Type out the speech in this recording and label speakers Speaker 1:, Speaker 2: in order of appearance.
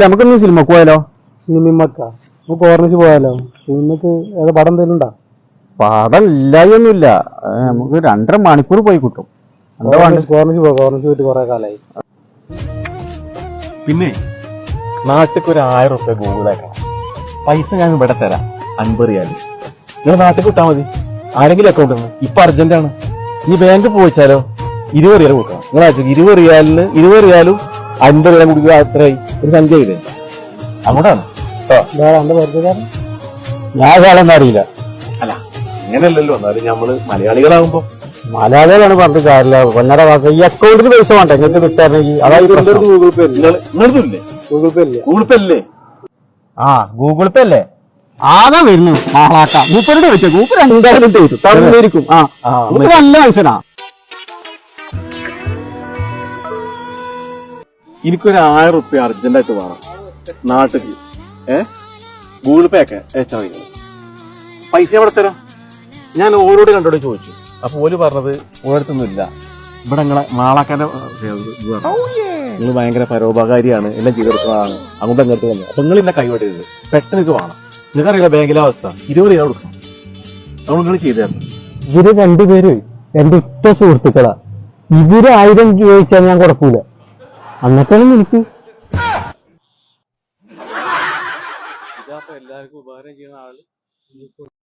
Speaker 1: നമുക്കൊന്ന് സിനിമക്ക് പോയാലോ?
Speaker 2: സിനിമക്കാ നമുക്ക് ഓർമ്മിച്ച് പോയാലോ? സിനിമക്ക് ഏത് പടം എന്തെങ്കിലും ഉണ്ടോ?
Speaker 1: പടം ഇല്ലായൊന്നുമില്ല. നമുക്ക് 2.5 മണിക്കൂർ പോയി കിട്ടും.
Speaker 2: ഓർമ്മിച്ച് പോയിട്ട് കുറെ കാലായി.
Speaker 3: പിന്നെ നാട്ടിക്ക് ഒരു 1000 റുപ്യ ഗൂഗിൾ അയക്കണം. പൈസ ഞാൻ ഇവിടെ തരാം, 50 റിയാല്. നിങ്ങൾ നാട്ടിൽ കിട്ടാൽ മതി. ആരെങ്കിലും അക്കൗണ്ട് ഇപ്പൊ അർജന്റാണ്. ഈ ബാങ്ക് പോയിച്ചാലോ 20 റിയാൽ കൊടുക്കണം. നിങ്ങൾ അയച്ചു 20 റിയാലിന് 20 റിയാലും 50 റിയാലും കൊടുക്കുക. അത്രയായി ഒരു സംഖ്യ ഇല്ലേ? അങ്ങോട്ടാണ്
Speaker 1: ഞാൻ കാലൊന്നും അറിയില്ല.
Speaker 3: അല്ല അങ്ങനെയല്ലല്ലോ. എന്നാലും നമ്മള് മലയാളികളാകുമ്പോ
Speaker 1: മലയാളികളാണ് പറഞ്ഞിട്ട് കാര്യമില്ല. ഒന്നര മാസം ഈ അക്കൗണ്ടിൽ പൈസ വേണ്ട നിങ്ങൾക്ക് കിട്ടാണെങ്കിൽ. അതായത്
Speaker 3: ഗൂഗിൾ പേ നിങ്ങളില്ലേ?
Speaker 2: ഗൂഗിൾ പേ ഇല്ല.
Speaker 3: ഗൂഗിൾ പേ അല്ലേ?
Speaker 1: ഗൂഗിൾ പേ അല്ലേ? ആകെ വരുന്നു മാളാക്കാം. മൂപ്പരുടെ വെച്ച മൂപ്പർ എന്തായാലും തരും, തന്നിരിക്കും. മൂപ്പർ നല്ല മനുഷ്യനാ.
Speaker 3: എനിക്കൊരു 1000 റുപ്യ അർജന്റായിട്ട് വേണം നാട്ടിക്ക്. ഗൂഗിൾ പേ ഒക്കെ അയച്ചാൽ മതി. പൈസ എവിടെ തരാം? ഞാൻ ഓരോട് കണ്ടോട് ചോദിച്ചു. അപ്പൊ ഓല് പറഞ്ഞത് ഓരോടത്തൊന്നും ഇല്ല. ഇവിടെ നിങ്ങളെ മാളാക്കാന്റെ നിങ്ങൾ ഭയങ്കര പരോപകാരിയാണ്, എല്ലാം ചെയ്തെടുക്കുന്നതാണ്, അങ്ങോട്ട് അങ്ങോട്ട് തന്നെ. അപ്പൊ നിങ്ങൾ എന്നെ കൈവിടരുത്. പെട്ടെന്ന് ഇത് വേണം. നിങ്ങൾക്കറിയില്ല ബാങ്കിലെ അവസ്ഥ. 20 രൂപ കൊടുക്കണം. അതുകൊണ്ട് നിങ്ങൾ ചെയ്തു തരണം.
Speaker 1: ഇവര് രണ്ടുപേരും എന്റെ ഒറ്റ സുഹൃത്തുക്കളാ. ഇവര് 1000 ചോദിച്ചാൽ ഞാൻ കൊടുക്കൂല. അന്നത്തേനും എനിക്ക്
Speaker 3: എല്ലാവർക്കും ഉപകാരം ചെയ്യുന്ന ആള്